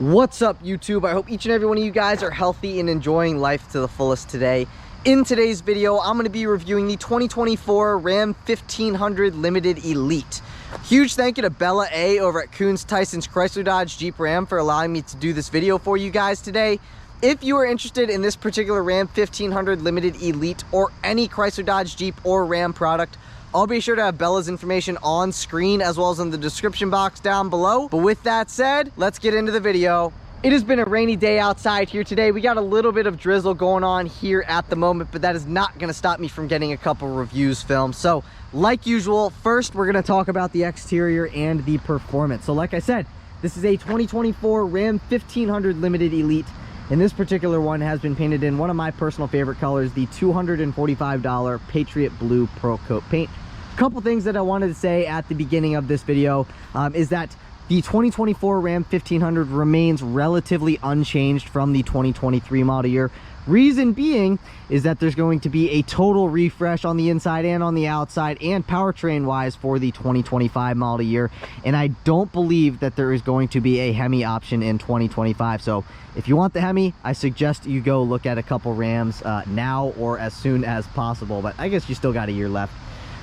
What's up, YouTube? I hope each and every one of you guys are healthy and enjoying life to the fullest today. In today's video, I'm going to be reviewing the 2024 Ram 1500 Limited Elite. Huge thank you to Bella A over at Koons, Tysons, Chrysler, Dodge, Jeep, Ram for allowing me to do this video for you guys today. If you are interested in this particular Ram 1500 Limited Elite or any Chrysler, Dodge, Jeep, or Ram product, I'll be sure to have Bella's information on screen as well as in the description box down below. But with that said, let's get into the video. It has been a rainy day outside here today. We got a little bit of drizzle going on here at the moment, but that is not going to stop me from getting a couple reviews filmed. So like usual, first we're going to talk about the exterior and the performance. So like I said, this is a 2024 Ram 1500 Limited Elite. And this particular one has been painted in one of my personal favorite colors, the $245 Patriot Blue Pearl Coat paint. A couple things that I wanted to say at the beginning of this video is that the 2024 Ram 1500 remains relatively unchanged from the 2023 model year. Reason being is that there's going to be a total refresh on the inside and on the outside and powertrain wise for the 2025 model year, and I don't believe that there is going to be a Hemi option in 2025. So if you want the Hemi, I suggest you go look at a couple Rams now or as soon as possible, but I guess you still got a year left.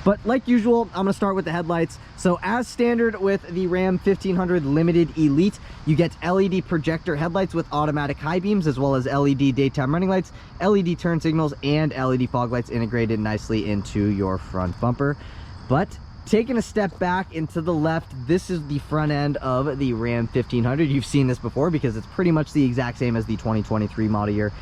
But like usual, I'm going to start with the headlights. So as standard with the Ram 1500 Limited Elite, you get LED projector headlights with automatic high beams, as well as LED daytime running lights, LED turn signals, and LED fog lights integrated nicely into your front bumper. But taking a step back into the left, this is the front end of the Ram 1500. You've seen this before because it's pretty much the exact same as the 2023 model year.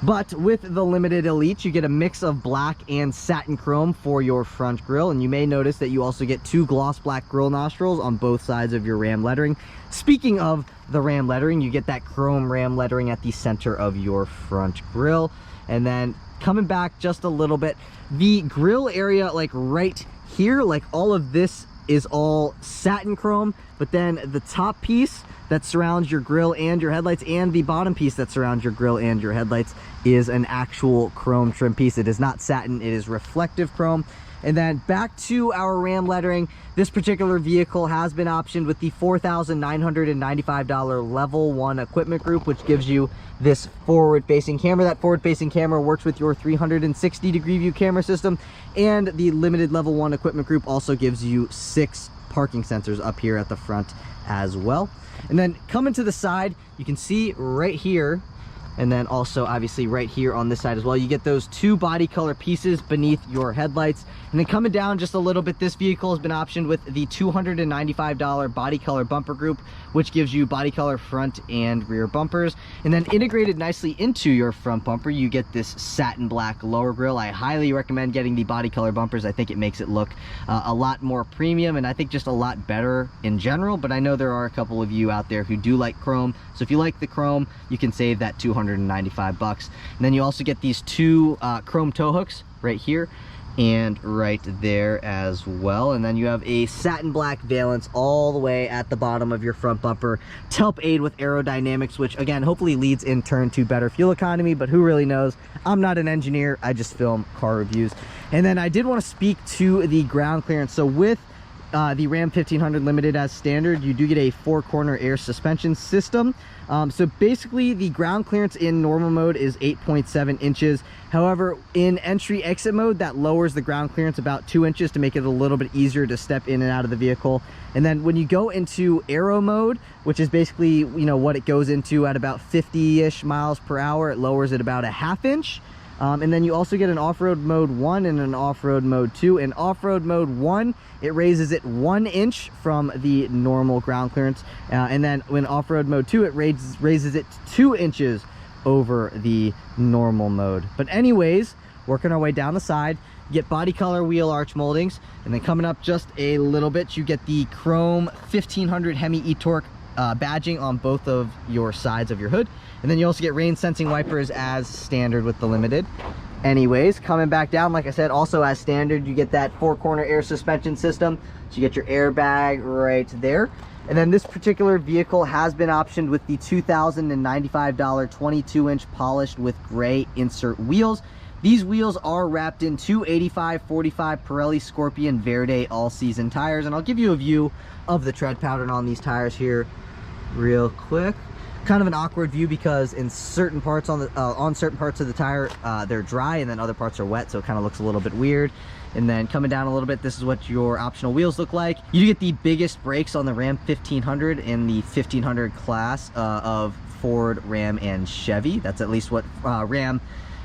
But with the Limited Elite, you get a mix of black and satin chrome for your front grille. And you may notice that you also get two gloss black grille nostrils on both sides of your Ram lettering. Speaking of the Ram lettering, you get that chrome Ram lettering at the center of your front grille. And then coming back just a little bit, the grille area, like right here, like all of this is all satin chrome, but then the top piece that surrounds your grille and your headlights and the bottom piece that surrounds your grille and your headlights is an actual chrome trim piece. It is not satin, it is reflective chrome. And then back to our Ram lettering, this particular vehicle has been optioned with the $4,995 level 1 equipment group, which gives you this forward-facing camera. That forward-facing camera works with your 360-degree view camera system, and the limited level 1 equipment group also gives you 6 parking sensors up here at the front as well. And then coming to the side, you can see right here, and then also obviously right here on this side as well, you get those two body color pieces beneath your headlights. And then coming down just a little bit, this vehicle has been optioned with the $295 body color bumper group, which gives you body color front and rear bumpers. And then integrated nicely into your front bumper, you get this satin black lower grille. I highly recommend getting the body color bumpers. I think it makes it look a lot more premium, and I think just a lot better in general. But I know there are a couple of you out there who do like chrome, so if you like the chrome, you can save that $295 bucks. And then you also get these two chrome tow hooks right here and right there as well. And then you have a satin black valance all the way at the bottom of your front bumper to help aid with aerodynamics, which again hopefully leads in turn to better fuel economy, but who really knows? I'm not an engineer, I just film car reviews. And then I did want to speak to the ground clearance. So with the Ram 1500 Limited as standard, you do get a 4-corner air suspension system. So basically the ground clearance in normal mode is 8.7 inches. However, in entry exit mode, that lowers the ground clearance about 2 inches to make it a little bit easier to step in and out of the vehicle. And then when you go into aero mode, which is basically, you know, what it goes into at about 50-ish miles per hour, it lowers it about a ½ inch. And then you also get an off-road mode 1 and an off-road mode 2. In off-road mode 1, it raises it 1 inch from the normal ground clearance. And then when off-road mode 2, it raises it 2 inches over the normal mode. But anyways, working our way down the side, you get body color wheel arch moldings. And then coming up just a little bit, you get the chrome 1500 Hemi e-torque badging on both of your sides of your hood. And then you also get rain sensing wipers as standard with the Limited. Anyways, coming back down, like I said, also as standard, you get that 4-corner air suspension system. So you get your airbag right there. And then this particular vehicle has been optioned with the $2,095 22-inch polished with gray insert wheels. These wheels are wrapped in 285/45 Pirelli Scorpion Verde all-season tires. And I'll give you a view of the tread pattern on these tires here real quick. kind of an awkward view because in certain parts on certain parts of the tire, they're dry, and then other parts are wet, so it kind of looks a little bit weird. And then coming down a little bit, this is what your optional wheels look like. You do get the biggest brakes on the Ram 1500 in the 1500 class of Ford, Ram, and Chevy. That's at least what Ram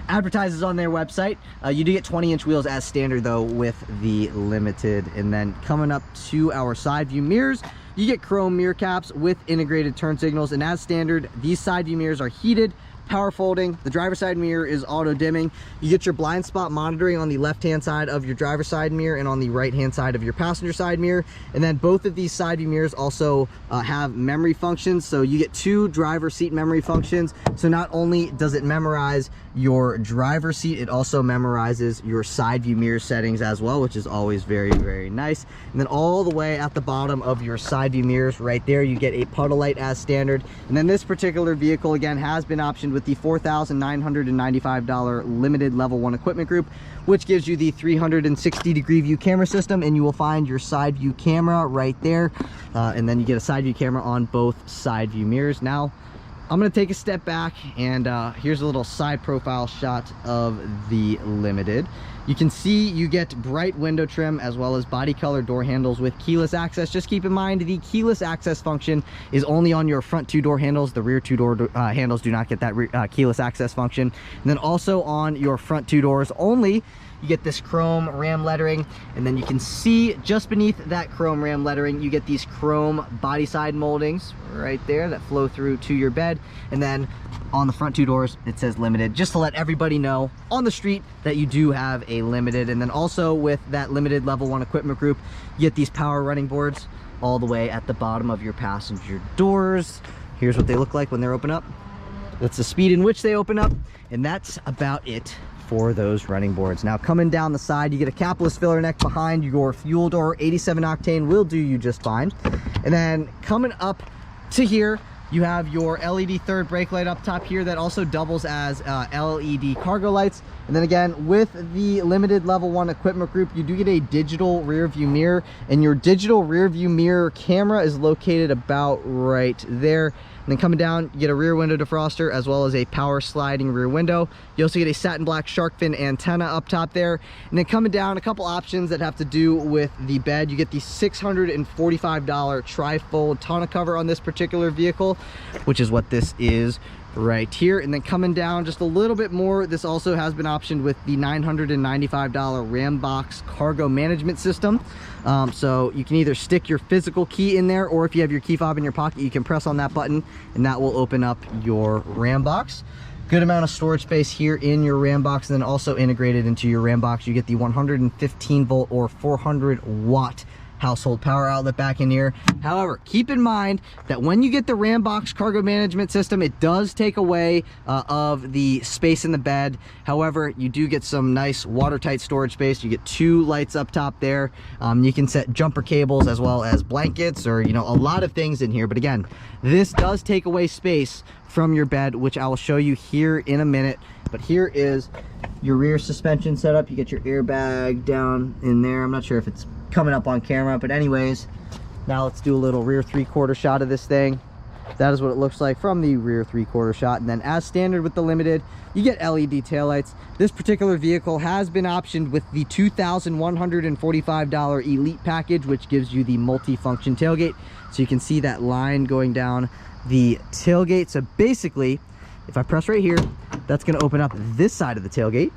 advertises on their website. You do get 20-inch wheels as standard though with the Limited. And then coming up to our side view mirrors, you get chrome mirror caps with integrated turn signals, and as standard, these side view mirrors are heated, power folding. The driver's side mirror is auto dimming. You get your blind spot monitoring on the left hand side of your driver's side mirror and on the right hand side of your passenger side mirror. And then both of these side view mirrors also have memory functions, so you get 2 driver seat memory functions. So not only does it memorize your driver's seat, it also memorizes your side view mirror settings as well, which is always very, very nice. And then all the way at the bottom of your side view mirrors right there, you get a puddle light as standard. And then this particular vehicle again has been optioned with the $4,995 limited level 1 equipment group, which gives you the 360 degree view camera system, and you will find your side view camera right there, and then you get a side view camera on both side view mirrors. Now I'm going to take a step back, and here's a little side profile shot of the Limited. You can see you get bright window trim as well as body color door handles with keyless access. Just keep in mind the keyless access function is only on your front 2 door handles. The rear 2 door handles do not get that keyless access function. And then also on your front 2 doors only, you get this chrome Ram lettering, and then you can see just beneath that chrome Ram lettering, you get these chrome body side moldings right there that flow through to your bed. And then on the front 2 doors, it says Limited, just to let everybody know on the street that you do have a Limited. And then also with that Limited level 1 equipment group, you get these power running boards all the way at the bottom of your passenger doors. Here's what they look like when they're open up. That's the speed in which they open up, and that's about it for those running boards. Now coming down the side, you get a capless filler neck behind your fuel door. 87 octane will do you just fine. And then coming up to here, you have your LED third brake light up top here that also doubles as LED cargo lights. And then again, with the Limited level 1 equipment group, you do get a digital rear view mirror, and your digital rear view mirror camera is located about right there. And then coming down, you get a rear window defroster as well as a power sliding rear window. You also get a satin black shark fin antenna up top there. And then coming down, a couple options that have to do with the bed. You get the $645 tri-fold tonneau cover on this particular vehicle, which is what this is right here. And then coming down just a little bit more, this also has been optioned with the $995 Ram Box cargo management system. So you can either stick your physical key in there, or if you have your key fob in your pocket, you can press on that button and that will open up your Ram Box. Good amount of storage space here in your Ram Box. And then also integrated into your Ram Box, you get the 115 volt or 400 watt household power outlet back in here. However, keep in mind that when you get the Ram Box cargo management system, it does take away of the space in the bed. However, you do get some nice watertight storage space. You get 2 lights up top there. You can set jumper cables as well as blankets, or a lot of things in here. But again, this does take away space from your bed, which I will show you here in a minute. But here is your rear suspension setup. You get your airbag down in there. I'm not sure if it's coming up on camera, but anyways, now let's do a little rear 3/4 shot of this thing. That is what it looks like from the rear 3/4 shot. And then as standard with the Limited, you get LED taillights. This particular vehicle has been optioned with the $2,145 Elite package, which gives you the multi-function tailgate. So you can see that line going down the tailgate. So basically, if I press right here, that's going to open up this side of the tailgate.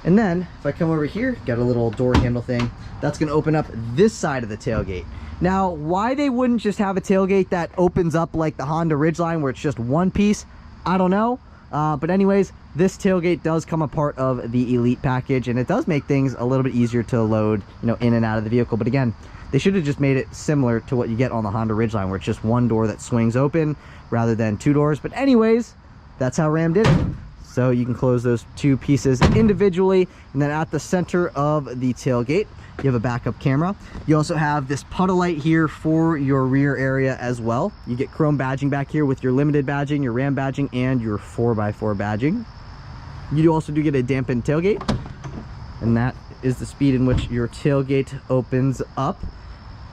And then if I come over here, got a little door handle thing, that's going to open up this side of the tailgate. Now, why they wouldn't just have a tailgate that opens up like the Honda Ridgeline where it's just one piece, I don't know. But anyways, this tailgate does come a part of the Elite package, and it does make things a little bit easier to load, in and out of the vehicle. But again, they should have just made it similar to what you get on the Honda Ridgeline, where it's just one door that swings open rather than 2 doors. But anyways, that's how Ram did it. So you can close those 2 pieces individually. And then at the center of the tailgate, you have a backup camera. You also have this puddle light here for your rear area as well. You get chrome badging back here with your Limited badging, your Ram badging, and your 4x4 badging. You also do get a dampened tailgate, and that is the speed in which your tailgate opens up.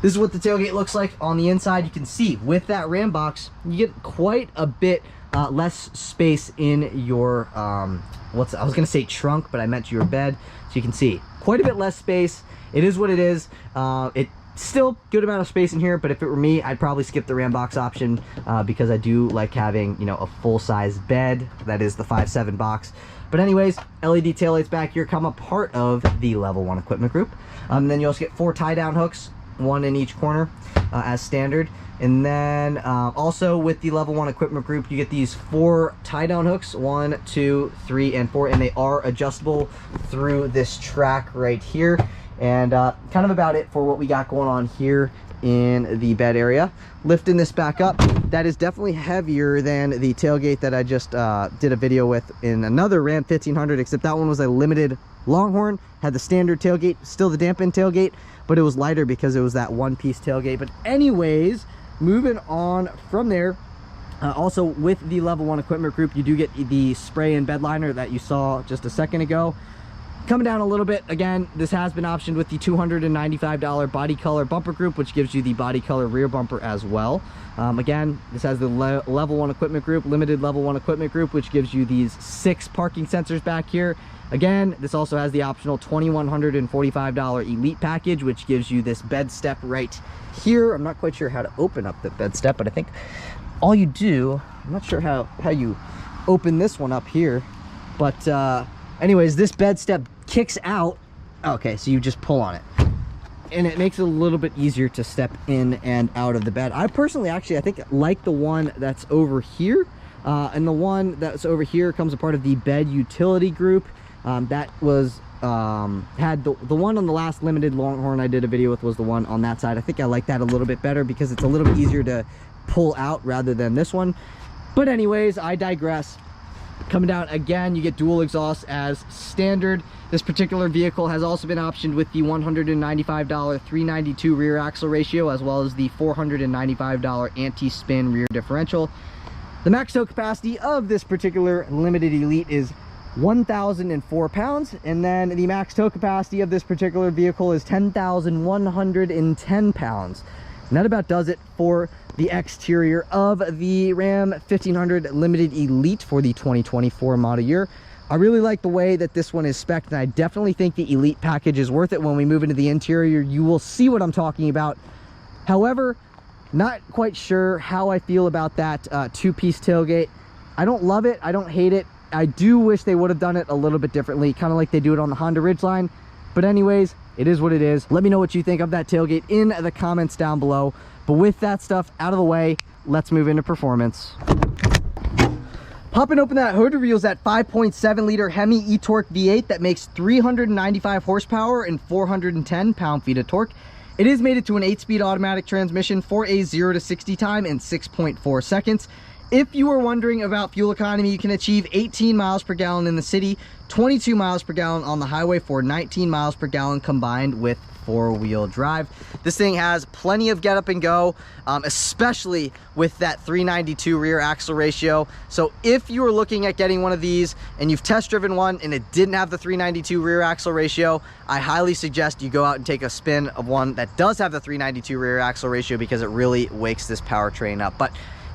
This is what the tailgate looks like on the inside. You can see with that Ram box, you get quite a bit less space in your, I was gonna say trunk, but I meant your bed. So you can see quite a bit less space. It is what it is. It's still good amount of space in here, but if it were me, I'd probably skip the Ram box option because I do like having, you know, a full-size bed. That is the 5.7 box. But anyways, LED taillights back here come a part of the level 1 equipment group. Then you also get 4 tie-down hooks, 1 in each corner as standard. And then also with the level 1 equipment group, you get these 4 tie-down hooks, 1, 2, 3, and 4, and they are adjustable through this track right here. And kind of about it for what we got going on here in the bed area. Lifting this back up, that is definitely heavier than the tailgate that I just did a video with in another Ram 1500, except that one was a limited Longhorn, had the standard tailgate, still the dampened tailgate, but it was lighter because it was that one-piece tailgate. But anyways, moving on from there, also with the level 1 equipment group, you do get the spray and bed liner that you saw just a second ago. Coming down a little bit, again, this has been optioned with the $295 body color bumper group, which gives you the body color rear bumper as well. Again, this has the level 1 equipment group, limited level 1 equipment group, which gives you these 6 parking sensors back here. Again, this also has the optional $2,145 elite package, which gives you this bed step right here. I'm not quite sure how to open up the bed step, but I think all you do, I'm not sure how you open this one up here, but anyways, this bed step kicks out. Okay, so you just pull on it and it makes it a little bit easier to step in and out of the bed. I personally actually, I think, like the one that's over here, and the one that's over here comes a part of the bed utility group. That was had the one on the last limited Longhorn I did a video with was the one on that side. I think I like that a little bit better because it's a little bit easier to pull out rather than this one. But anyways, I digress. Coming down again, you get dual exhaust as standard. This particular vehicle has also been optioned with the $195 392 rear axle ratio, as well as the $495 anti-spin rear differential. The max tow capacity of this particular limited elite is 1,004 pounds, and then the max tow capacity of this particular vehicle is 10,110 pounds. And that about does it for the exterior of the Ram 1500 Limited Elite for the 2024 model year. I really like the way that this one is spec'd, and I definitely think the Elite package is worth it. When we move into the interior, you will see what I'm talking about. However, not quite sure how I feel about that two-piece tailgate. I don't love it. I don't hate it. I do wish they would have done it a little bit differently, kind of like they do it on the Honda Ridgeline. But anyways, it is what it is. Let me know what you think of that tailgate in the comments down below. But with that stuff out of the way, let's move into performance. Popping open that hood reveals that 5.7 liter Hemi e-torque V8 that makes 395 horsepower and 410 pound-feet of torque. It is mated to an 8-speed automatic transmission for a 0 to 60 time in 6.4 seconds. If you were wondering about fuel economy, you can achieve 18 miles per gallon in the city, 22 miles per gallon on the highway for 19 miles per gallon combined with four-wheel drive. This thing has plenty of get up and go, especially with that 392 rear axle ratio. So if you were looking at getting one of these and you've test driven one and it didn't have the 392 rear axle ratio, I highly suggest you go out and take a spin of one that does have the 392 rear axle ratio, because it really wakes this powertrain up. But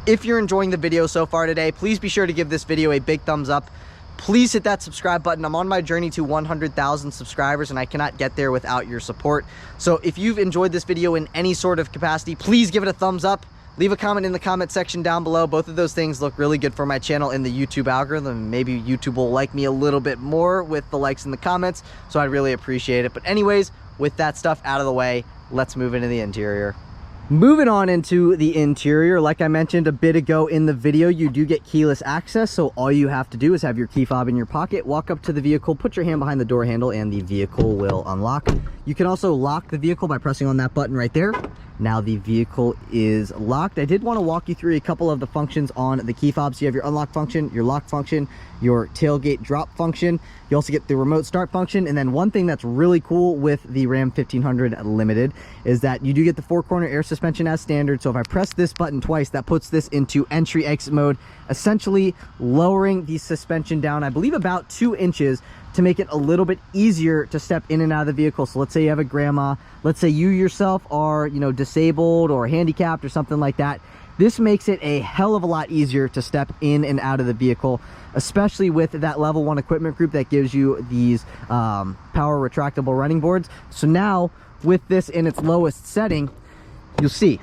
if you're enjoying the video so far today, please be sure to give this video a big thumbs up. Please hit that subscribe button. I'm on my journey to 100,000 subscribers, and I cannot get there without your support. So if you've enjoyed this video in any sort of capacity, please give it a thumbs up. Leave a comment in the comment section down below. Both of those things look really good for my channel in the YouTube algorithm. Maybe YouTube will like me a little bit more with the likes in the comments, so I'd really appreciate it. But anyways, with that stuff out of the way, let's move into the interior. Moving on into the interior, like I mentioned a bit ago in the video, you do get keyless access. So all you have to do is have your key fob in your pocket, walk up to the vehicle, put your hand behind the door handle, and the vehicle will unlock. You can also lock the vehicle by pressing on that button right there. Now the vehicle is locked. I did want to walk you through a couple of the functions on the key fob. So you have your unlock function, your lock function, your tailgate drop function. You also get the remote start function. And then one thing that's really cool with the Ram 1500 Limited is that you do get the 4-corner air suspension as standard. So if I press this button twice, that puts this into entry exit mode, essentially lowering the suspension down, I believe, about 2 inches to make it a little bit easier to step in and out of the vehicle. So let's say you have a grandma, let's say you yourself are, you know, disabled or handicapped or something like that. This makes it a hell of a lot easier to step in and out of the vehicle, especially with that level 1 equipment group that gives you these power retractable running boards. So now with this in its lowest setting, you'll see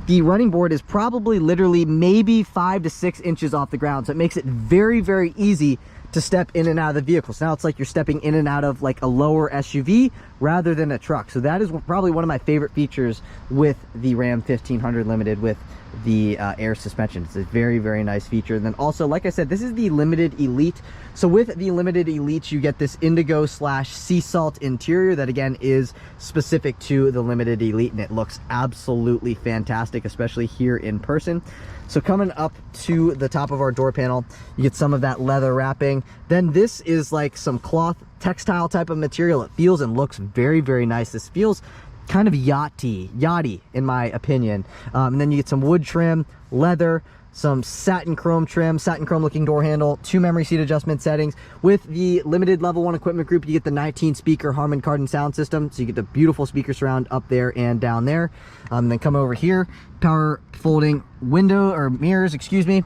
the running board is probably literally maybe 5 to 6 inches off the ground. So it makes it very, very easy to step in and out of the vehicle. So now it's like you're stepping in and out of like a lower SUV rather than a truck. So that is probably one of my favorite features with the Ram 1500 Limited with the air suspension. It's a very, very nice feature. And then also, like I said, this is the Limited Elite. So with the Limited Elite, you get this indigo / sea salt interior that again is specific to the Limited Elite, and it looks absolutely fantastic, especially here in person. So coming up to the top of our door panel, you get some of that leather wrapping. Then this is like some cloth textile type of material. It feels and looks very, very nice. This feels kind of yachty in my opinion. And then you get some wood trim, leather, some satin chrome trim, satin chrome looking door handle, 2 memory seat adjustment settings. With the Limited level 1 equipment group, you get the 19 speaker Harman Kardon sound system. So you get the beautiful speaker surround up there and down there. And then come over here, power folding window or mirrors, excuse me.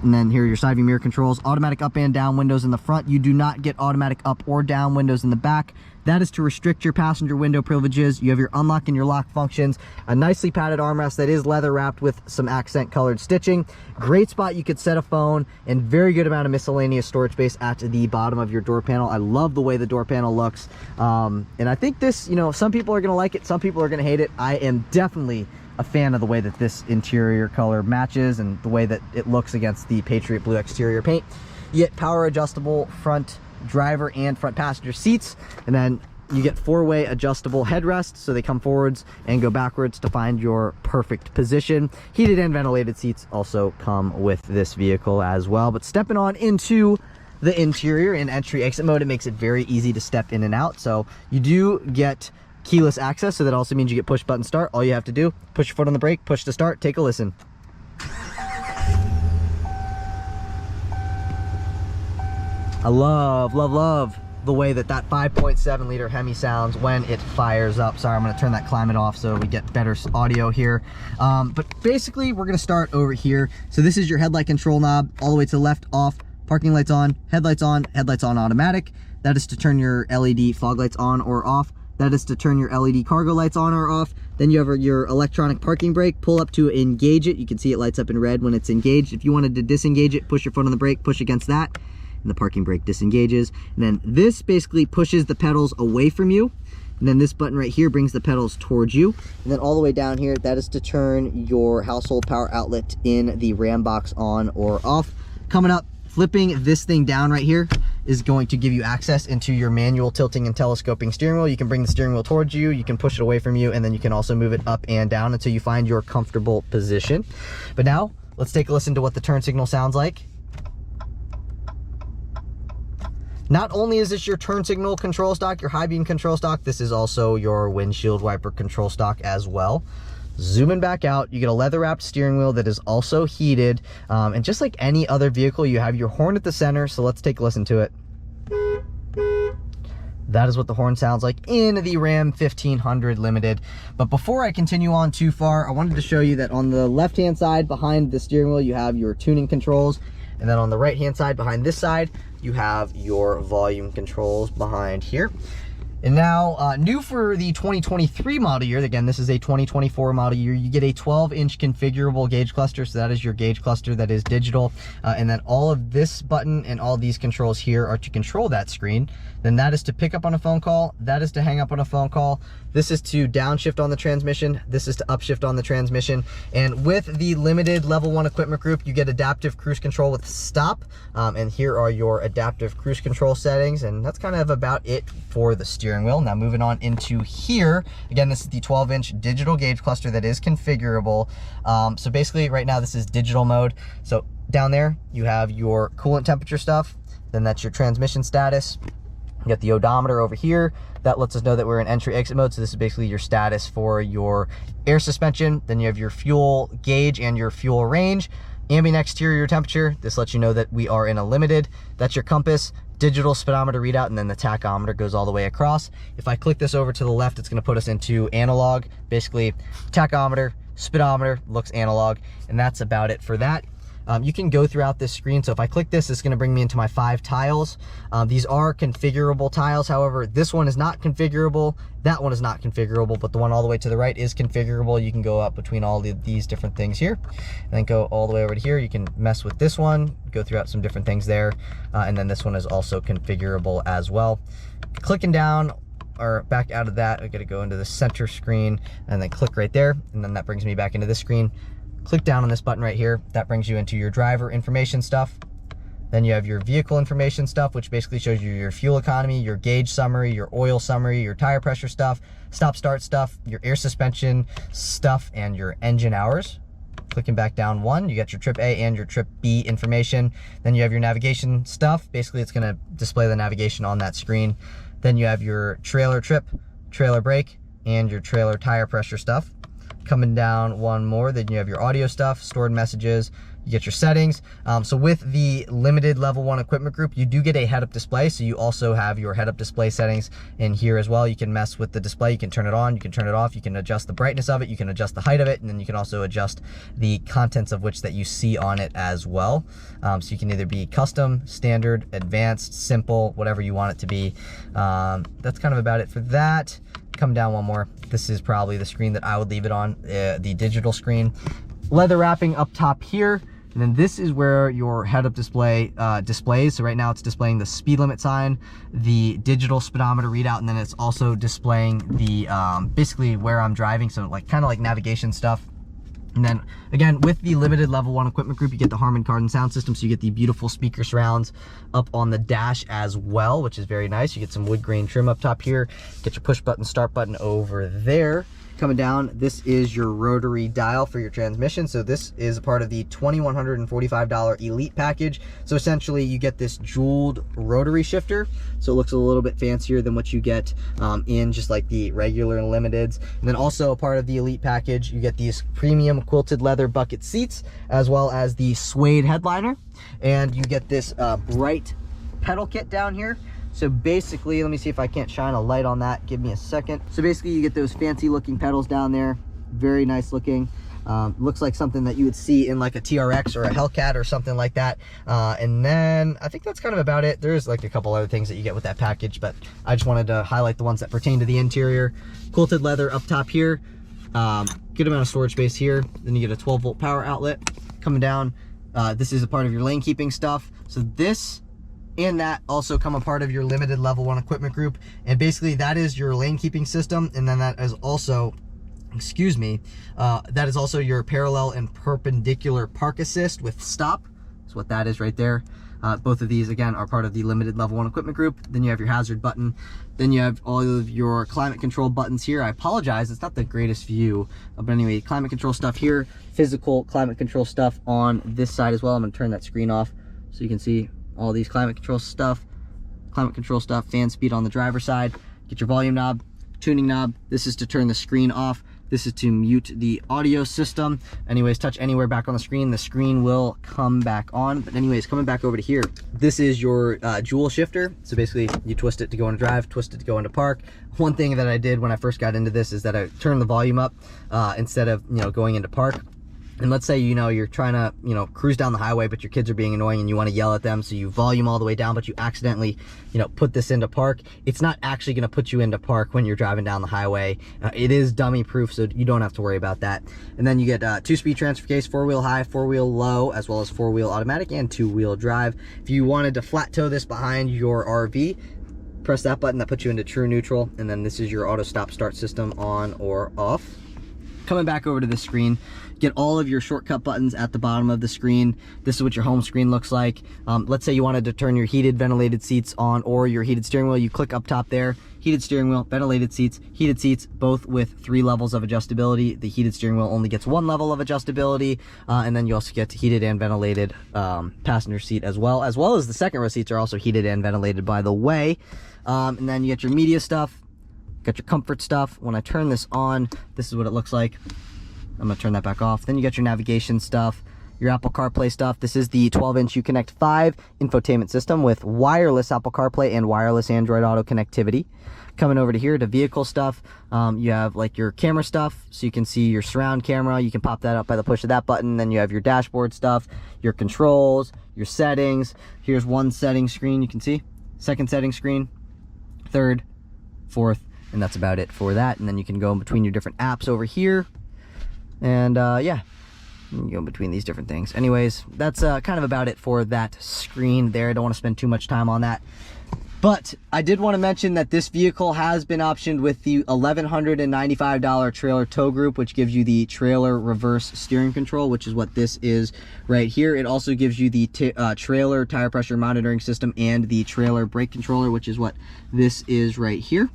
And then here are your side view mirror controls, automatic up and down windows in the front. You do not get automatic up or down windows in the back. That is to restrict your passenger window privileges. You have your unlock and your lock functions, a nicely padded armrest that is leather wrapped with some accent colored stitching. Great spot you could set a phone, and very good amount of miscellaneous storage space at the bottom of your door panel. I love the way the door panel looks. And I think this, you know, some people are gonna like it, some people are gonna hate it. I am definitely a fan of the way that this interior color matches and the way that it looks against the Patriot Blue exterior paint. You get power adjustable front driver and front passenger seats, and then you get 4-way adjustable headrests, so they come forwards and go backwards to find your perfect position. Heated and ventilated seats also come with this vehicle as well. But stepping on into the interior in entry exit mode, it makes it very easy to step in and out. So you do get keyless access, so that also means you get push button start. All you have to do, push your foot on the brake, push to start, take a listen. I love the way that 5.7 liter Hemi sounds when it fires up. Sorry, I'm going to turn that climate off so we get better audio here. But basically, we're going to start over here. So this is your headlight control knob, all the way to the left, off, parking lights on automatic. That is to turn your LED fog lights on or off. That is to turn your LED cargo lights on or off. Then you have your electronic parking brake. Pull up to engage it. You can see it lights up in red when it's engaged. If you wanted to disengage it, push your foot on the brake, push against that, and the parking brake disengages. And then this basically pushes the pedals away from you. And then this button right here brings the pedals towards you. And then all the way down here, that is to turn your household power outlet in the Ram box on or off. Coming up, flipping this thing down right here is going to give you access into your manual tilting and telescoping steering wheel. You can bring the steering wheel towards you, you can push it away from you, and then you can also move it up and down until you find your comfortable position. But now, let's take a listen to what the turn signal sounds like. Not only is this your turn signal control stock, your high beam control stock, this is also your windshield wiper control stock as well. Zooming back out, you get a leather wrapped steering wheel that is also heated. And just like any other vehicle, you have your horn at the center. So let's take a listen to it. That is what the horn sounds like in the Ram 1500 Limited. But before I continue on too far, I wanted to show you that on the left-hand side behind the steering wheel, you have your tuning controls. And then on the right-hand side behind this side, you have your volume controls behind here. And now, new for the 2023 model year, again, this is a 2024 model year, you get a 12-inch configurable gauge cluster. So that is your gauge cluster that is digital. And then all of this button and all these controls here are to control that screen. Then that is to pick up on a phone call. That is to hang up on a phone call. This is to downshift on the transmission. This is to upshift on the transmission. And with the Limited Level 1 equipment group, you get adaptive cruise control with stop. And here are your adaptive cruise control settings. And that's kind of about it for the steering wheel. Now moving on into here, again, this is the 12-inch digital gauge cluster that is configurable. So basically right now this is digital mode. So down there you have your coolant temperature stuff, then that's your transmission status. You got the odometer over here. That lets us know that we're in entry exit mode. So this is basically your status for your air suspension. Then you have your fuel gauge and your fuel range. Ambient exterior temperature. This lets you know that we are in a Limited. That's your compass. digital speedometer readout, and then the tachometer goes all the way across. If I click this over to the left, it's going to put us into analog. Basically, tachometer, speedometer, looks analog, and that's about it for that. You can go throughout this screen. So if I click this, it's going to bring me into my 5 tiles. These are configurable tiles. However, this one is not configurable. That one is not configurable, but the one all the way to the right is configurable. You can go up between all of these different things here, and then go all the way over to here. You can mess with this one, go throughout some different things there. And then this one is also configurable as well. Clicking down or back out of that, I got to go into the center screen and then click right there. And then that brings me back into this screen. Click down on this button right here. That brings you into your driver information stuff. Then you have your vehicle information stuff, which basically shows you your fuel economy, your gauge summary, your oil summary, your tire pressure stuff, stop start stuff, your air suspension stuff, and your engine hours. Clicking back down one, you got your trip A and your trip B information. Then you have your navigation stuff. Basically, it's going to display the navigation on that screen. Then you have your trailer trip, trailer brake, and your trailer tire pressure stuff. Coming down one more, then you have your audio stuff, stored messages, you get your settings. So with the limited level 1 equipment group, you do get a head-up display, so you also have your head-up display settings in here as well. You can mess with the display, you can turn it on, you can turn it off, you can adjust the brightness of it, you can adjust the height of it, and then you can also adjust the contents of which that you see on it as well. So you can either be custom, standard, advanced, simple, whatever you want it to be. That's kind of about it for that. Come down one more. This is probably the screen that I would leave it on, the digital screen. Leather wrapping up top here, and then this is where your head-up display displays. So right now it's displaying the speed limit sign, the digital speedometer readout, and then it's also displaying the basically where I'm driving, so like kind of like navigation stuff. And then again, with the limited level 1 equipment group, you get the Harman Kardon sound system, so you get the beautiful speaker surrounds up on the dash as well, which is very nice. You get some wood grain trim up top here, get your push button start button over there. Coming down, this is your rotary dial for your transmission. So this is a part of the $2,145 Elite package. So essentially you get this jeweled rotary shifter. So it looks a little bit fancier than what you get in just like the regular Limiteds. And then also a part of the Elite package, you get these premium quilted leather bucket seats, as well as the suede headliner. And you get this bright pedal kit down here. So basically, let me see if I can't shine a light on that. Give me a second. So basically you get those fancy looking pedals down there. Very nice looking. Looks like something that you would see in like a TRX or a Hellcat or something like that. And then I think that's kind of about it. There's like a couple other things that you get with that package, but I just wanted to highlight the ones that pertain to the interior. Quilted leather up top here. Good amount of storage space here. Then you get a 12-volt power outlet. Coming down, this is a part of your lane keeping stuff. So this and that also come a part of your limited level 1 equipment group, and basically that is your lane keeping system. And then that is also, excuse me, that is also your parallel and perpendicular park assist with stop. That's what that is right there. Both of these again are part of the limited level 1 equipment group. Then you have your hazard button. Then you have all of your climate control buttons here. I apologize, it's not the greatest view, but anyway, climate control stuff here, physical climate control stuff on this side as well. I'm gonna turn that screen off so you can see all these climate control stuff, fan speed on the driver's side. Get your volume knob, tuning knob. This is to turn the screen off. This is to mute the audio system. Anyways, touch anywhere back on the screen will come back on. But anyways, coming back over to here, this is your jewel shifter. So basically you twist it to go into drive, twist it to go into park. One thing that I did when I first got into this is that I turned the volume up instead of, going into park. And let's say, you're trying to, cruise down the highway, but your kids are being annoying and you want to yell at them. So you volume all the way down, but you accidentally, put this into park. It's not actually going to put you into park when you're driving down the highway. It is dummy proof, so you don't have to worry about that. And then you get 2-speed transfer case, 4-wheel high, 4-wheel low, as well as 4-wheel automatic and 2-wheel drive. If you wanted to flat tow this behind your RV, press that button, that puts you into true neutral. And then this is your auto stop start system on or off. Coming back over to this screen, get all of your shortcut buttons at the bottom of the screen. This is what your home screen looks like. Let's say you wanted to turn your heated ventilated seats on or your heated steering wheel. You click up top there, heated steering wheel, ventilated seats, both with 3 levels of adjustability. The heated steering wheel only gets 1 level of adjustability. And then you also get heated and ventilated passenger seat as well as the second row seats are also heated and ventilated, by the way. And then you get your media stuff. Got your comfort stuff. When I turn this on, this is what it looks like. I'm gonna turn that back off. Then you got your navigation stuff. your Apple CarPlay stuff. This is the 12-inch Uconnect 5 infotainment system with wireless Apple CarPlay and wireless Android Auto connectivity. Coming over to here to vehicle stuff, you have like your camera stuff, so you can see your surround camera. You can pop that up by the push of that button. Then you have your dashboard stuff, your controls, your settings. Here's one setting screen, you can see. Second setting screen, third, fourth, and that's about it for that. And then you can go in between your different apps over here. And yeah, you go in between these different things. Anyways, that's kind of about it for that screen there. I don't want to spend too much time on that. But I did want to mention that this vehicle has been optioned with the $1,195 trailer tow group, which gives you the trailer reverse steering control, which is what this is right here. It also gives you the trailer tire pressure monitoring system and the trailer brake controller, which is what this is right here.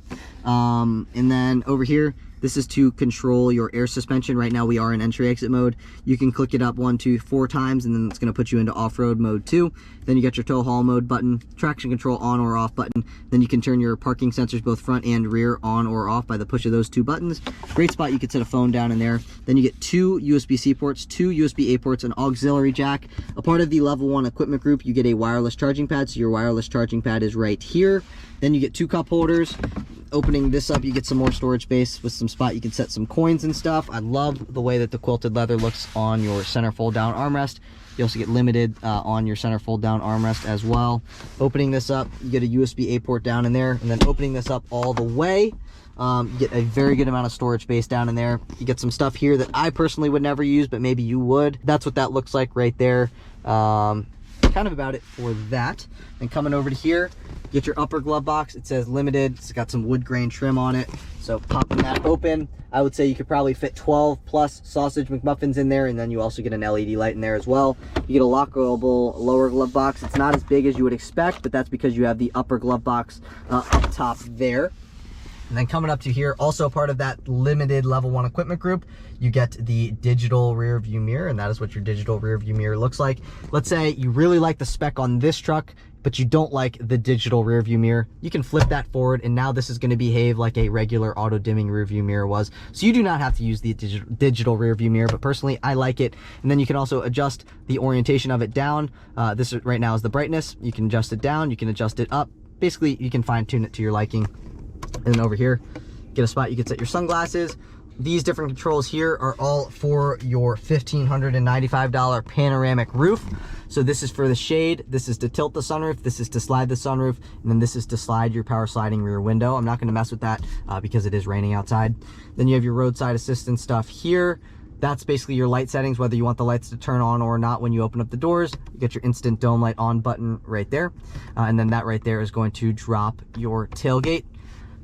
And then over here, this is to control your air suspension. Right now we are in entry exit mode. You can click it up 1, 2, 4 times, and then it's going to put you into off-road mode too. Then you got your tow haul mode button, traction control on or off button. Then you can turn your parking sensors, both front and rear, on or off by the push of those 2 buttons. Great spot, you could set a phone down in there. Then you get 2 USB-C ports, 2 USB-A ports, an auxiliary jack. A part of the level 1 equipment group, you get a wireless charging pad, so your wireless charging pad is right here. Then you get 2 cup holders. Opening this up, you get some more storage space with some spot you can set some coins and stuff. I love the way that the quilted leather looks on your center fold down armrest. You also get limited on your center fold down armrest as well. Opening this up, you get a USB-A port down in there, and then opening this up all the way, you get a very good amount of storage space down in there. You get some stuff here that I personally would never use, but maybe you would. That's what that looks like right there. Kind of about it for that. And coming over to here, get your upper glove box. It says limited. It's got some wood grain trim on it. So popping that open, I would say you could probably fit 12 plus sausage McMuffins in there, and then you also get an LED light in there as well. You get a lockable lower glove box. It's not as big as you would expect, but that's because you have the upper glove box up top there. And then coming up to here, also part of that limited level 1 equipment group, you get the digital rear view mirror, and that is what your digital rear view mirror looks like. Let's say you really like the spec on this truck, but you don't like the digital rear view mirror. You can flip that forward, and now this is going to behave like a regular auto dimming rear view mirror was. So you do not have to use the digital rear view mirror, but personally I like it. And then you can also adjust the orientation of it down. This right now is the brightness. You can adjust it down, you can adjust it up. Basically, you can fine tune it to your liking. And then over here, get a spot you can set your sunglasses. These different controls here are all for your $1,595 panoramic roof. So this is for the shade, this is to tilt the sunroof, this is to slide the sunroof, and then this is to slide your power sliding rear window. I'm not going to mess with that because it is raining outside. Then you have your roadside assistance stuff here. That's basically your light settings, whether you want the lights to turn on or not when you open up the doors. You get your instant dome light on button right there. And then that right there is going to drop your tailgate.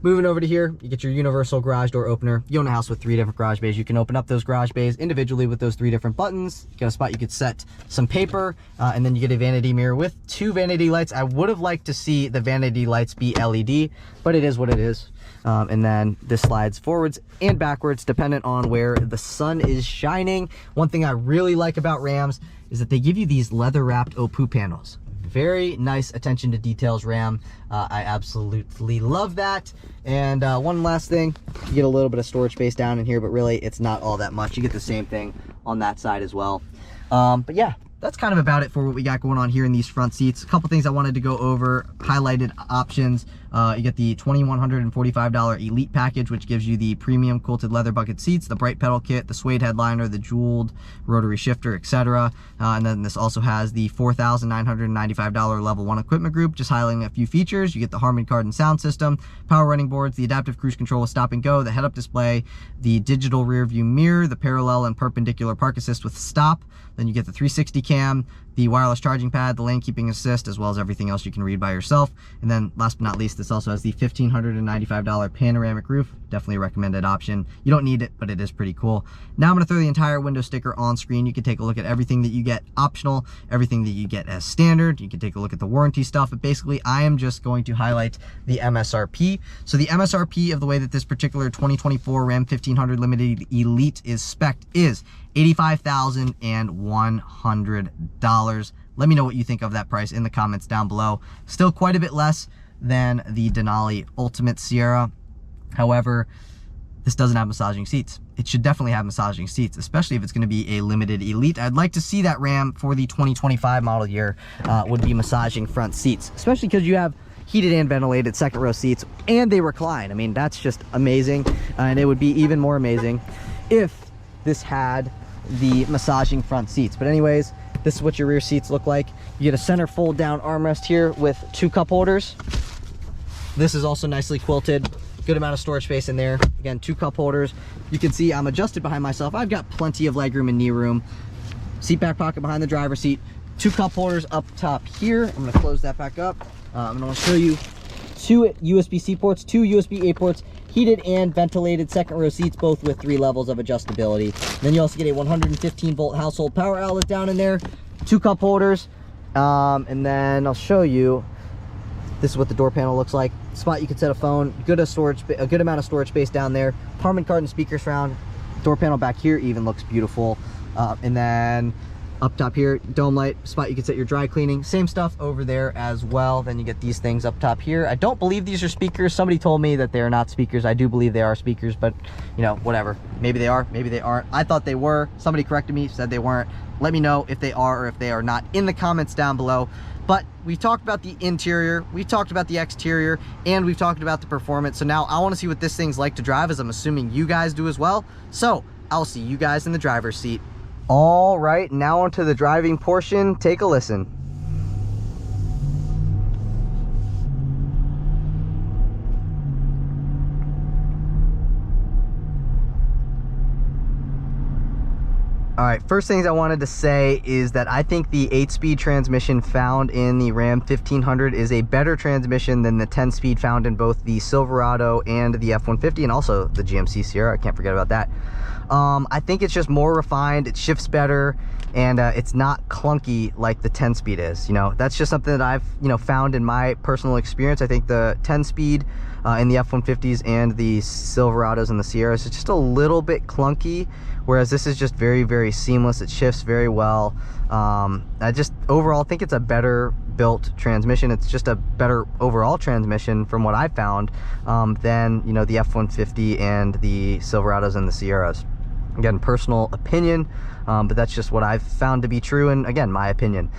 Moving over to here, you get your universal garage door opener. You own a house with 3 different garage bays. You can open up those garage bays individually with those 3 different buttons. You got a spot you could set some paper, and then you get a vanity mirror with 2 vanity lights. I would have liked to see the vanity lights be LED, but it is what it is. And then this slides forwards and backwards dependent on where the sun is shining. One thing I really like about Rams is that they give you these leather wrapped OPU panels. Very nice attention to details, Ram. I absolutely love that. And one last thing, you get a little bit of storage space down in here, but really it's not all that much. You get the same thing on that side as well. But yeah, that's kind of about it for what we got going on here in these front seats. A couple things I wanted to go over, highlighted options. You get the $2,145 Elite package, which gives you the premium quilted leather bucket seats, the bright pedal kit, the suede headliner, the jeweled rotary shifter, etc. And then this also has the $4,995 level 1 equipment group, just highlighting a few features. You get the Harman Kardon sound system, power running boards, the adaptive cruise control with stop and go, the head-up display, the digital rear view mirror, the parallel and perpendicular park assist with stop. Then you get the 360 cam, the wireless charging pad, the lane keeping assist, as well as everything else you can read by yourself. And then last but not least, this also has the $1,595 panoramic roof. Definitely a recommended option. You don't need it, but it is pretty cool. Now I'm going to throw the entire window sticker on screen. You can take a look at everything that you get optional, everything that you get as standard. You can take a look at the warranty stuff, but basically I am just going to highlight the MSRP. So the MSRP of the way that this particular 2024 Ram 1500 Limited Elite is spec'd is $85,100. Let me know what you think of that price in the comments down below. Still quite a bit less than the Denali Ultimate Sierra. However, this doesn't have massaging seats. It should definitely have massaging seats, especially if it's going to be a limited elite. I'd like to see that Ram for the 2025 model year would be massaging front seats, especially because you have heated and ventilated second row seats and they recline. I mean, that's just amazing. And it would be even more amazing if this had the massaging front seats. But anyways, this is what your rear seats look like. You get a center fold down armrest here with 2 cup holders. This is also nicely quilted. Good amount of storage space in there. Again, 2 cup holders. You can see I'm adjusted behind myself. I've got plenty of legroom and knee room. Seat back pocket behind the driver's seat. 2 cup holders up top here. I'm gonna close that back up. I'm gonna show you 2 USB-C ports, 2 USB-A ports, heated and ventilated second row seats, both with 3 levels of adjustability. And then you also get a 115 volt household power outlet down in there, 2 cup holders. And then I'll show you, this is what the door panel looks like. Spot you can set a phone, a good amount of storage space down there. Harman Kardon speaker surround. Door panel back here even looks beautiful. And then up top here, dome light, spot you can set your dry cleaning. Same stuff over there as well. Then you get these things up top here. I don't believe these are speakers. Somebody told me that they are not speakers. I do believe they are speakers, but you know, whatever. Maybe they are, maybe they aren't. I thought they were. Somebody corrected me, said they weren't. Let me know if they are or if they are not in the comments down below. But we talked about the interior, we talked about the exterior, and we've talked about the performance. So now I want to see what this thing's like to drive, as I'm assuming you guys do as well. So I'll see you guys in the driver's seat. All right, now onto the driving portion. Take a listen. All right, first things I wanted to say is that I think the 8-speed transmission found in the Ram 1500 is a better transmission than the 10-speed found in both the Silverado and the F-150, and also the GMC Sierra. I can't forget about that. I think it's just more refined, it shifts better, and it's not clunky like the 10-speed is. You know, that's just something that I've, you know, found in my personal experience. I think the 10-speed in the F-150s and the Silverados and the Sierras is just a little bit clunky, whereas this is just very, very seamless. It shifts very well. I just overall think it's a better built transmission. It's just a better overall transmission from what I found than, you know, the F-150 and the Silverados and the Sierras. Again, personal opinion, but that's just what I've found to be true, and again, my opinion.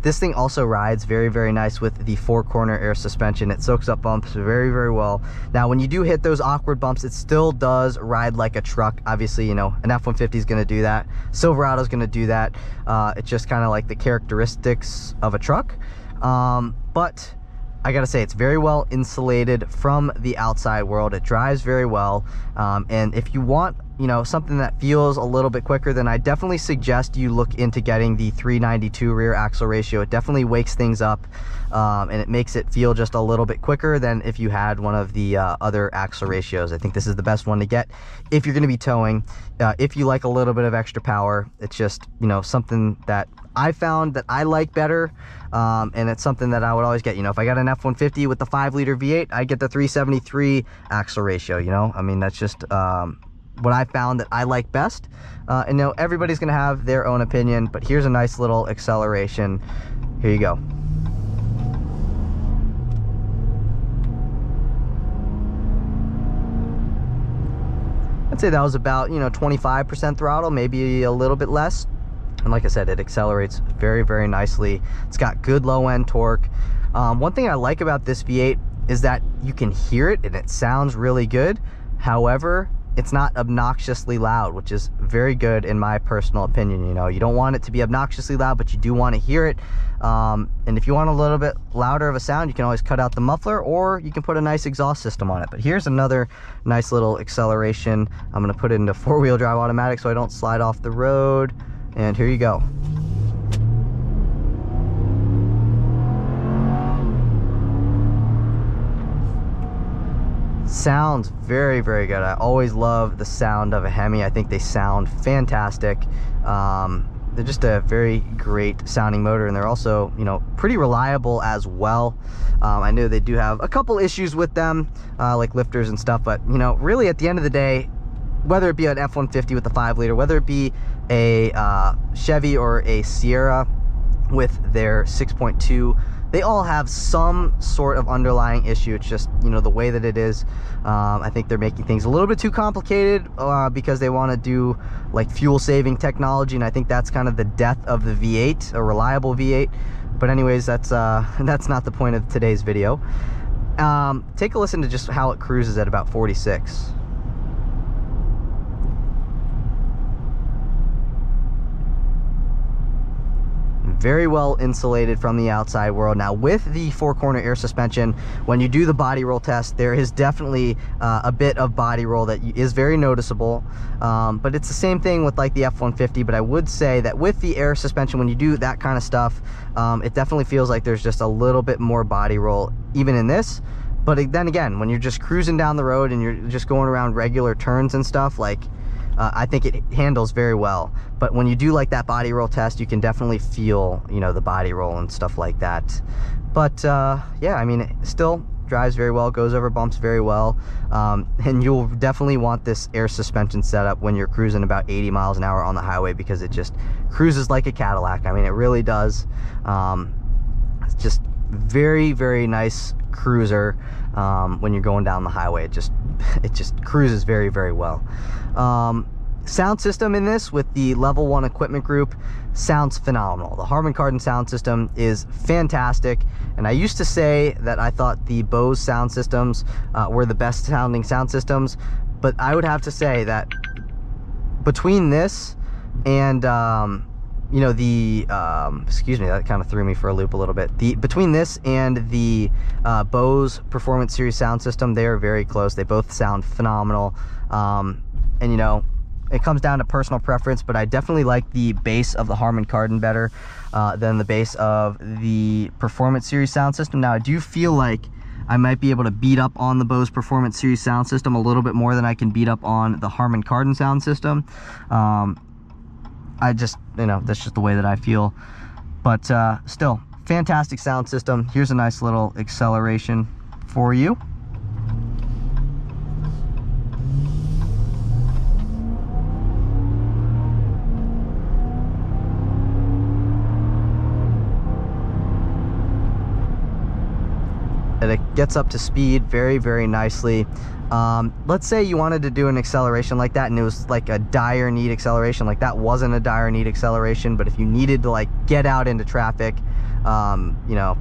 This thing also rides very, very nice with the 4-corner air suspension. It soaks up bumps very, very well. Now, when you do hit those awkward bumps, it still does ride like a truck. Obviously, you know, an F-150 is going to do that. Silverado is going to do that. It's just kind of like the characteristics of a truck. But I gotta say, it's very well insulated from the outside world. It drives very well, and if you want, you know, something that feels a little bit quicker, then I definitely suggest you look into getting the 392 rear axle ratio. It definitely wakes things up, and it makes it feel just a little bit quicker than if you had one of the other axle ratios. I think this is the best one to get if you're going to be towing. If you like a little bit of extra power, it's just, you know, something that I found that I like better, and it's something that I would always get. You know, if I got an F-150 with the 5-liter V8, I get the 373 axle ratio. You know, I mean, that's just what I found that I like best. And you know, everybody's gonna have their own opinion, but here's a nice little acceleration. Here you go. I'd say that was about, you know, 25% throttle, maybe a little bit less. And like I said, it accelerates very, very nicely. It's got good low end torque. One thing I like about this V8 is that you can hear it and it sounds really good. However, it's not obnoxiously loud, which is very good in my personal opinion. You know, you don't want it to be obnoxiously loud, but you do want to hear it. And if you want a little bit louder of a sound, you can always cut out the muffler, or you can put a nice exhaust system on it. But here's another nice little acceleration. I'm going to put it into 4-wheel drive automatic so I don't slide off the road. And here you go. Sounds very, very good. I always love the sound of a Hemi. I think they sound fantastic. They're just a very great sounding motor, and they're also, you know, pretty reliable as well. I know they do have a couple issues with them, like lifters and stuff, but you know, really at the end of the day, whether it be an F-150 with the 5-liter, whether it be a Chevy or a Sierra, with their 6.2. They all have some sort of underlying issue. It's just, you know, the way that it is. I think they're making things a little bit too complicated because they want to do like fuel saving technology, and I think that's kind of the death of the V8, a reliable V8. But anyways, that's not the point of today's video. Take a listen to just how it cruises at about 46. Very well insulated from the outside world. Now with the 4-corner air suspension, when you do the body roll test, there is definitely a bit of body roll that is very noticeable, but it's the same thing with like the F-150. But I would say that with the air suspension, when you do that kind of stuff, it definitely feels like there's just a little bit more body roll even in this. But then again, when you're just cruising down the road and you're just going around regular turns and stuff, like I think it handles very well. But when you do like that body roll test, you can definitely feel, you know, the body roll and stuff like that. But yeah, I mean, it still drives very well, goes over bumps very well, and you'll definitely want this air suspension setup when you're cruising about 80 miles an hour on the highway, because it just cruises like a Cadillac. I mean, it really does. It's just very, very nice cruiser when you're going down the highway. It just cruises very, very well. Sound system in this with the level 1 equipment group sounds phenomenal. The Harman Kardon sound system is fantastic, and I used to say that I thought the Bose sound systems were the best sounding sound systems, but I would have to say that between this and you know, the excuse me, that kind of threw me for a loop a little bit. Between this and the Bose Performance Series sound system, they are very close. They both sound phenomenal. And you know, it comes down to personal preference, but I definitely like the bass of the Harman Kardon better than the bass of the Performance Series sound system. Now, I do feel like I might be able to beat up on the Bose Performance Series sound system a little bit more than I can beat up on the Harman Kardon sound system. I just, you know, that's just the way that I feel. But still, fantastic sound system. Here's a nice little acceleration for you. And it gets up to speed very, very nicely. Let's say you wanted to do an acceleration like that and it was like a dire need acceleration. Like that wasn't a dire need acceleration, but if you needed to like get out into traffic, you know,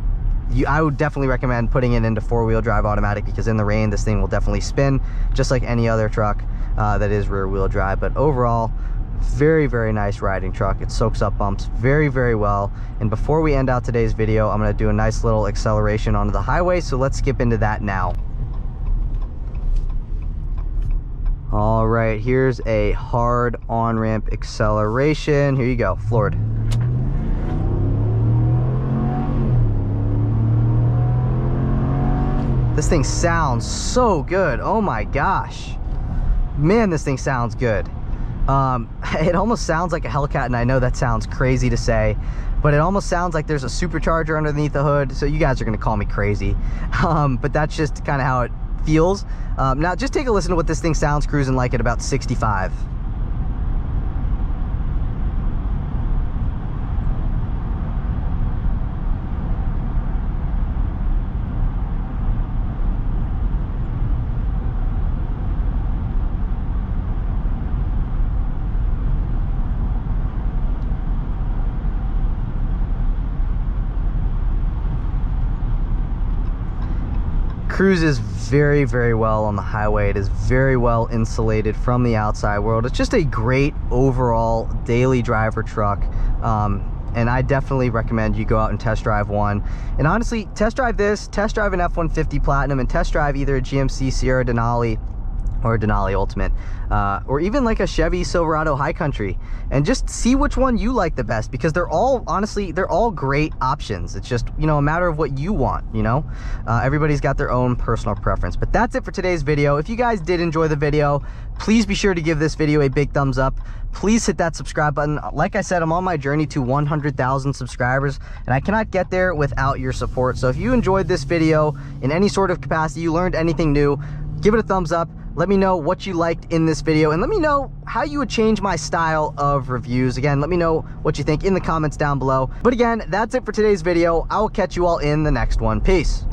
I would definitely recommend putting it into 4-wheel drive automatic, because in the rain this thing will definitely spin just like any other truck that is rear-wheel drive. But overall, very, very nice riding truck. It soaks up bumps very, very well. And before we end out today's video, I'm going to do a nice little acceleration onto the highway, so let's skip into that now. All right, here's a hard on-ramp acceleration. Here you go, floored. This thing sounds so good. Oh my gosh, man, this thing sounds good. It almost sounds like a Hellcat, and I know that sounds crazy to say, but it almost sounds like there's a supercharger underneath the hood. So you guys are gonna call me crazy, but that's just kind of how it feels. Now just take a listen to what this thing sounds cruising like at about 65. Cruises very, very well on the highway. It is very well insulated from the outside world. It's just a great overall daily driver truck, and I definitely recommend you go out and test drive one. And honestly, test drive this, test drive an F-150 Platinum, and test drive either a GMC Sierra Denali or a Denali Ultimate, or even like a Chevy Silverado High Country, and just see which one you like the best, because they're all, honestly, they're all great options. It's just, you know, a matter of what you want, you know. Everybody's got their own personal preference. But that's it for today's video. If you guys did enjoy the video, please be sure to give this video a big thumbs up. Please hit that subscribe button. Like I said, I'm on my journey to 100,000 subscribers, and I cannot get there without your support. So if you enjoyed this video in any sort of capacity, you learned anything new, give it a thumbs up. Let me know what you liked in this video, and let me know how you would change my style of reviews. Again, let me know what you think in the comments down below. But again, that's it for today's video. I will catch you all in the next one. Peace.